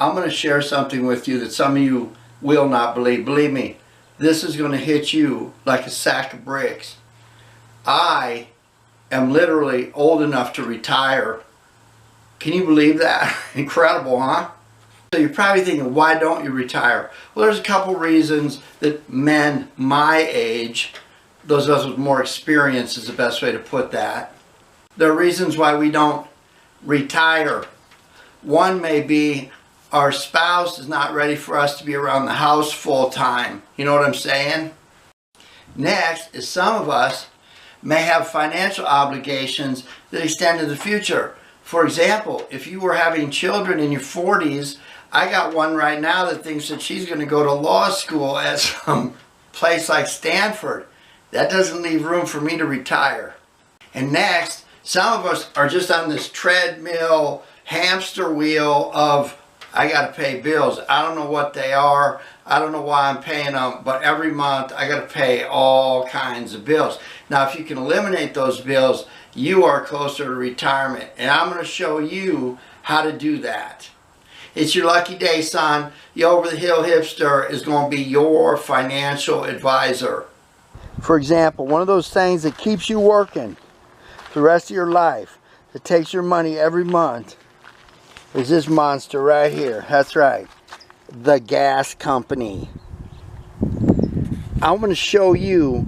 I'm going to share something with you that some of you will not believe. Believe me, this is going to hit you like a sack of bricks. I am literally old enough to retire. Can you believe that? Incredible, huh? So you're probably thinking, why don't you retire? Well, there's a couple reasons that men my age, those of us with more experience is the best way to put that. There are reasons why we don't retire. One may be our spouse is not ready for us to be around the house full time. You know what I'm saying? Next is some of us may have financial obligations that extend to the future. For example, if you were having children in your 40s, I got one right now that thinks that she's going to go to law school at some place like Stanford. That doesn't leave room for me to retire. And next, some of us are just on this treadmill, hamster wheel of, I got to pay bills. I don't know what they are. I don't know why I'm paying them, but every month I got to pay all kinds of bills. Now, if you can eliminate those bills, you are closer to retirement. And I'm going to show you how to do that. It's your lucky day, son. The Over the Hill Hipster is going to be your financial advisor. For example, one of those things that keeps you working the rest of your life, that takes your money every month, is this monster right here. That's right, the gas company. I'm going to show you,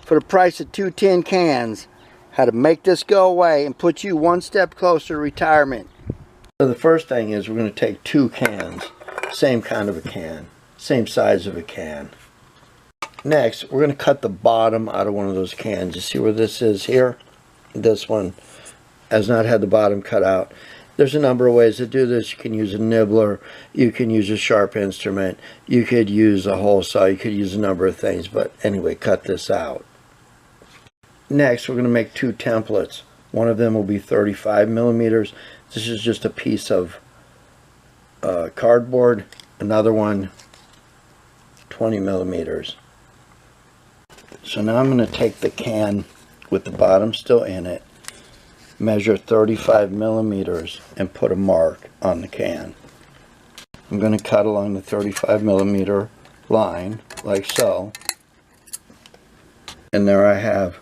for the price of 2 tin cans, how to make this go away and put you one step closer to retirement. So the first thing is we're going to take 2 cans, same kind of a can, same size of a can. Next, we're going to cut the bottom out of one of those cans. You see where this is here? This one has not had the bottom cut out. There's a number of ways to do this. You can use a nibbler, you can use a sharp instrument, you could use a hole saw, you could use a number of things, but anyway, cut this out. Next, we're going to make 2 templates. One of them will be 35 millimeters. This is just a piece of cardboard. Another one, 20 millimeters. So now I'm going to take the can with the bottom still in it, measure 35 millimeters, and put a mark on the can. I'm going to cut along the 35 millimeter line, like so. And there I have,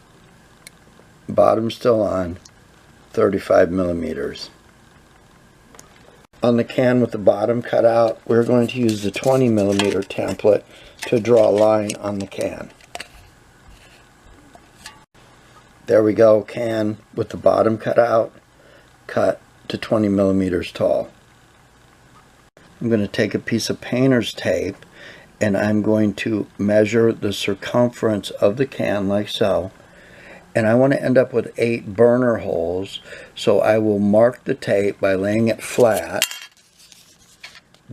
bottom still on, 35 millimeters. On the can with the bottom cut out, we're going to use the 20 millimeter template to draw a line on the can. There we go, can with the bottom cut out, cut to 20 millimeters tall. I'm going to take a piece of painter's tape and I'm going to measure the circumference of the can like so. And I want to end up with 8 burner holes, so I will mark the tape by laying it flat,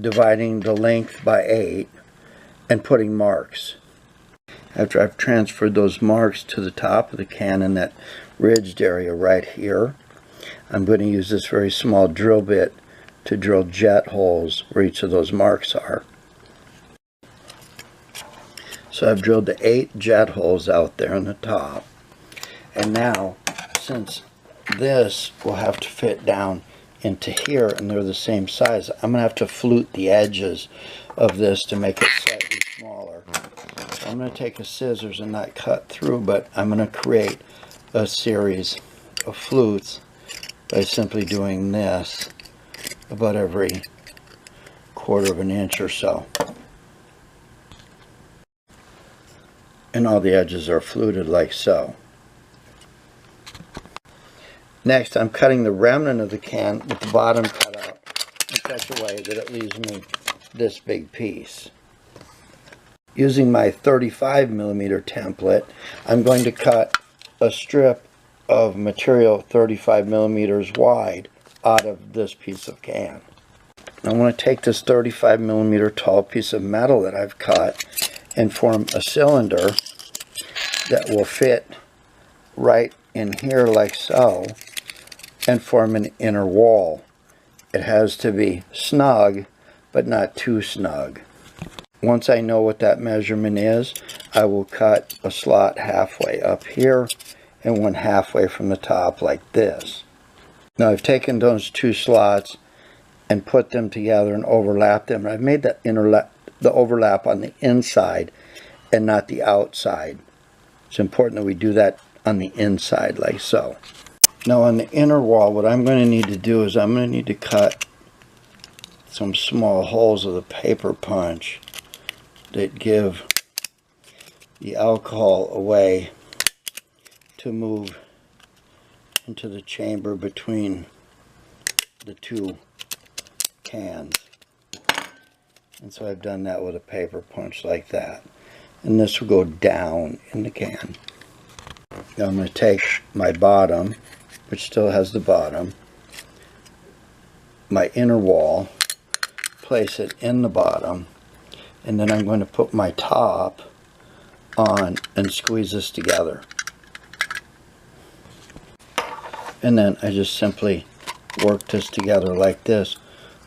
dividing the length by 8, and putting marks. After I've transferred those marks to the top of the can in that ridged area right here, I'm going to use this very small drill bit to drill jet holes where each of those marks are. So I've drilled the 8 jet holes out there on the top. And now, since this will have to fit down into here and they're the same size, I'm going to have to flute the edges of this to make it slightly smaller. So I'm going to take a scissors and not cut through, but I'm going to create a series of flutes by simply doing this about every 1/4 of an inch or so. And all the edges are fluted like so. Next, I'm cutting the remnant of the can with the bottom cut out in such a way that it leaves me this big piece. Using my 35 millimeter template, I'm going to cut a strip of material 35 millimeters wide out of this piece of can. I want to take this 35 millimeter tall piece of metal that I've cut and form a cylinder that will fit right in here like so and form an inner wall. It has to be snug, but not too snug. Once I know what that measurement is, I will cut a slot halfway up here and one halfway from the top like this. Now I've taken those 2 slots and put them together and overlap them. I've made the overlap on the inside and not the outside. It's important that we do that on the inside like so. Now on the inner wall, what I'm going to need to do is I'm going to need to cut some small holes with a paper punch that give the alcohol a way to move into the chamber between the two cans. And so I've done that with a paper punch like that. And this will go down in the can. Now I'm going to take my bottom, which still has the bottom, my inner wall, place it in the bottom, and then I'm going to put my top on and squeeze this together. And then I just simply work this together like this,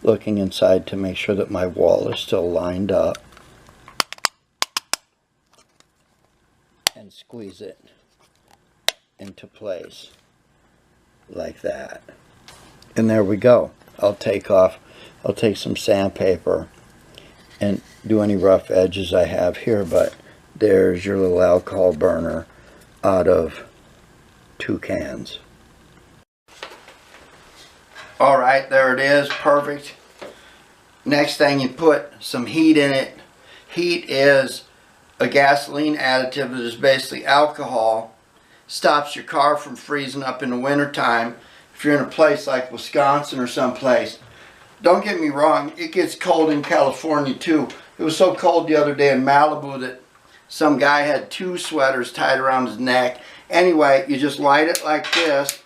looking inside to make sure that my wall is still lined up, and squeeze it into place like that. And there we go. I'll take some sandpaper and do any rough edges I have here, but there's your little alcohol burner out of 2 cans. Alright, there it is, perfect. Next thing, you put some heat in it. Heat is a gasoline additive that is basically alcohol. Stops your car from freezing up in the wintertime if you're in a place like Wisconsin or someplace. Don't get me wrong, it gets cold in California too. It was so cold the other day in Malibu that some guy had 2 sweaters tied around his neck. Anyway, you just light it like this.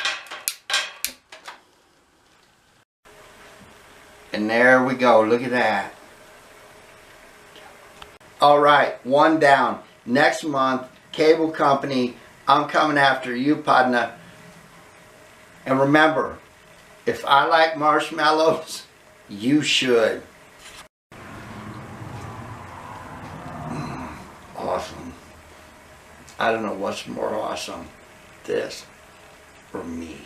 And there we go, look at that. Alright, 1 down. Next month, cable company, I'm coming after you, partner. And remember, if I like marshmallows, you should. Awesome. I don't know what's more awesome, this or me.